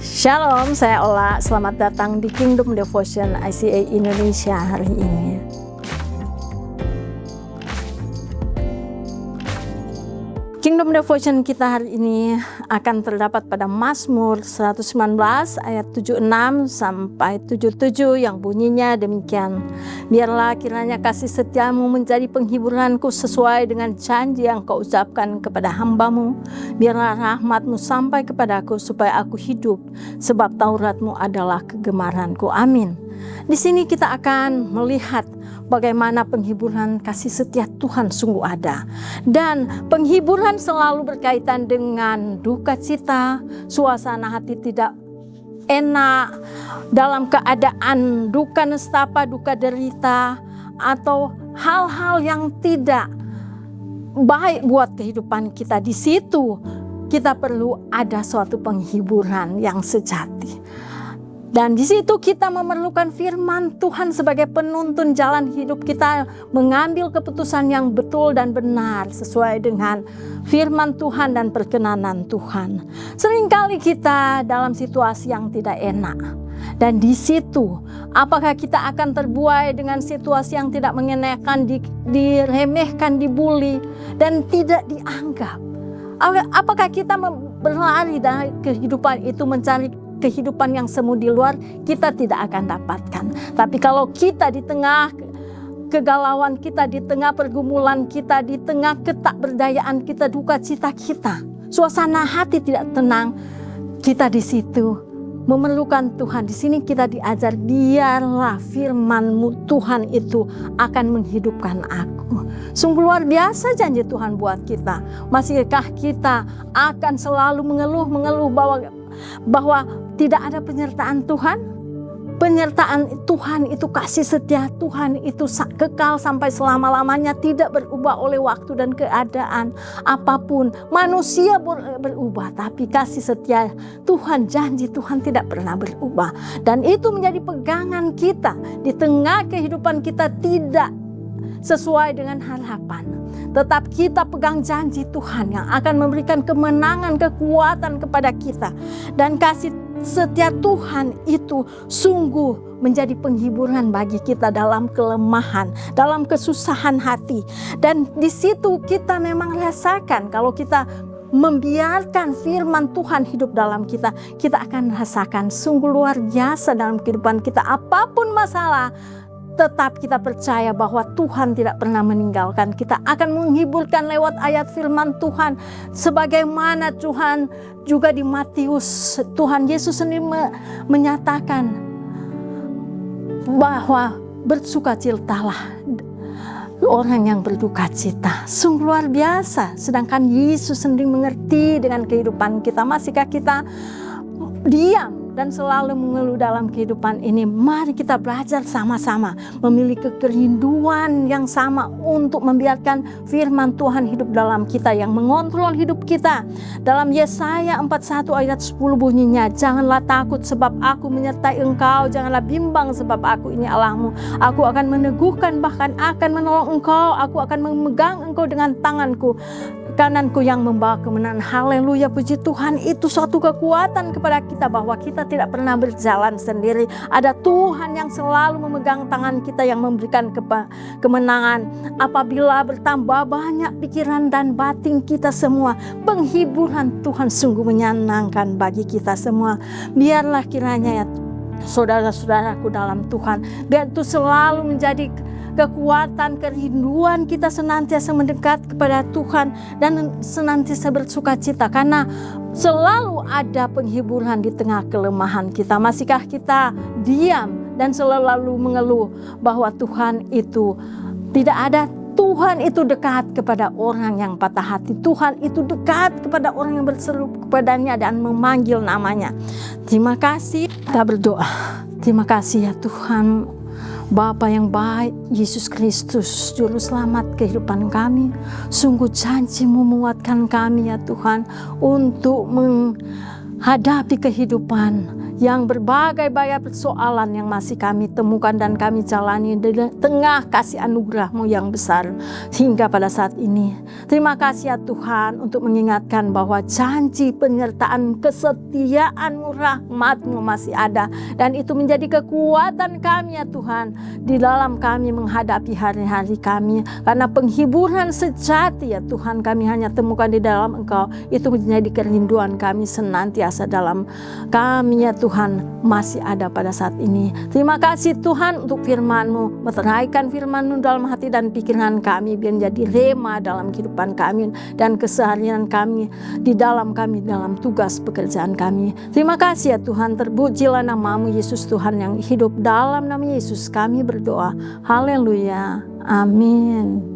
Shalom, saya Ola. Selamat datang di Kingdom Devotion ICA Indonesia hari ini. Kingdom Devotion kita hari ini akan terdapat pada Mazmur 119 ayat 76 sampai 77 yang bunyinya demikian. Biarlah kiranya kasih setiamu menjadi penghiburanku sesuai dengan janji yang kau ucapkan kepada hambamu. Biarlah rahmatmu sampai kepadaku supaya aku hidup, sebab Tauratmu adalah kegemaranku. Amin. Di sini kita akan melihat bagaimana penghiburan kasih setia Tuhan sungguh ada. Dan penghiburan selalu berkaitan dengan duka cita, suasana hati tidak enak, dalam keadaan duka nestapa, duka derita, atau hal-hal yang tidak baik buat kehidupan kita. Di situ kita perlu ada suatu penghiburan yang sejati. Dan di situ kita memerlukan firman Tuhan sebagai penuntun jalan hidup kita, mengambil keputusan yang betul dan benar sesuai dengan firman Tuhan dan perkenanan Tuhan. Seringkali kita dalam situasi yang tidak enak. Dan di situ apakah kita akan terbuai dengan situasi yang tidak mengenakan, diremehkan, dibully dan tidak dianggap? Apakah kita berlari dari kehidupan itu mencari kehidupan yang semu di luar? Kita tidak akan dapatkan. Tapi kalau kita di tengah kegalauan kita, di tengah pergumulan kita, di tengah ketakberdayaan kita, duka cita kita, suasana hati tidak tenang, kita di situ memerlukan Tuhan. Di sini kita diajar, biarlah firman-Mu Tuhan itu akan menghidupkan aku. Sungguh luar biasa janji Tuhan buat kita. Masihkah kita akan selalu mengeluh bahwa tidak ada penyertaan Tuhan? Penyertaan Tuhan itu, kasih setia Tuhan itu kekal sampai selama-lamanya, tidak berubah oleh waktu dan keadaan apapun. Manusia berubah, tapi kasih setia Tuhan, janji Tuhan tidak pernah berubah. Dan itu menjadi pegangan kita di tengah kehidupan kita tidak sesuai dengan harapan. Tetap kita pegang janji Tuhan yang akan memberikan kemenangan, kekuatan kepada kita. Dan kasih setia Tuhan itu sungguh menjadi penghiburan bagi kita dalam kelemahan, dalam kesusahan hati. Dan di situ kita memang rasakan, kalau kita membiarkan firman Tuhan hidup dalam kita, kita akan rasakan sungguh luar biasa dalam kehidupan kita. Apapun masalah, tetap kita percaya bahwa Tuhan tidak pernah meninggalkan kita, akan menghiburkan lewat ayat firman Tuhan. Sebagaimana Tuhan juga di Matius, Tuhan Yesus sendiri menyatakan bahwa bersukacitalah orang yang berduka cita. Sungguh luar biasa. Sedangkan Yesus sendiri mengerti dengan kehidupan kita. Masihkah kita diam dan selalu mengeluh dalam kehidupan ini? Mari kita belajar sama-sama memiliki kerinduan yang sama untuk membiarkan firman Tuhan hidup dalam kita, yang mengontrol hidup kita. Dalam Yesaya 41 ayat 10 bunyinya, janganlah takut sebab aku menyertai engkau, janganlah bimbang sebab aku ini Allahmu. Aku akan meneguhkan, bahkan akan menolong engkau, aku akan memegang engkau dengan tanganku kananku yang membawa kemenangan. Haleluya, puji Tuhan. Itu suatu kekuatan kepada kita bahwa kita tidak pernah berjalan sendiri. Ada Tuhan yang selalu memegang tangan kita, yang memberikan kemenangan. Apabila bertambah banyak pikiran dan batin kita semua, penghiburan Tuhan sungguh menyenangkan bagi kita semua. Biarlah kiranya ya saudara-saudaraku dalam Tuhan, biar itu selalu menjadi kekuatan, kerinduan kita senantiasa mendekat kepada Tuhan dan senantiasa bersuka cita, karena selalu ada penghiburan di tengah kelemahan kita. Masihkah kita diam dan selalu mengeluh bahwa Tuhan itu tidak ada? Tuhan itu dekat kepada orang yang patah hati. Tuhan itu dekat kepada orang yang berseru kepadanya dan memanggil namanya. Terima kasih. Kita berdoa. Terima kasih ya Tuhan, Bapa yang baik, Yesus Kristus, Juru Selamat kehidupan kami. Sungguh janji-Mu menguatkan kami ya Tuhan, untuk hadapi kehidupan yang berbagai-bagai persoalan yang masih kami temukan dan kami jalani di tengah kasih anugerah-Mu yang besar hingga pada saat ini. Terima kasih ya Tuhan untuk mengingatkan bahwa janji penyertaan kesetiaan-Mu, rahmat-Mu masih ada, dan itu menjadi kekuatan kami ya Tuhan di dalam kami menghadapi hari-hari kami, karena penghiburan sejati ya Tuhan kami hanya temukan di dalam Engkau. Itu menjadi kerinduan kami senantiasa dalam kami ya Tuhan masih ada pada saat ini. Terima kasih Tuhan untuk firman-Mu, meteraikan firman-Mu dalam hati dan pikiran kami biar menjadi rema dalam kehidupan kami dan keseharian kami dalam tugas pekerjaan kami. Terima kasih ya Tuhan, terpujilah nama-Mu Yesus Tuhan yang hidup. Dalam nama Yesus kami berdoa, haleluya, amin.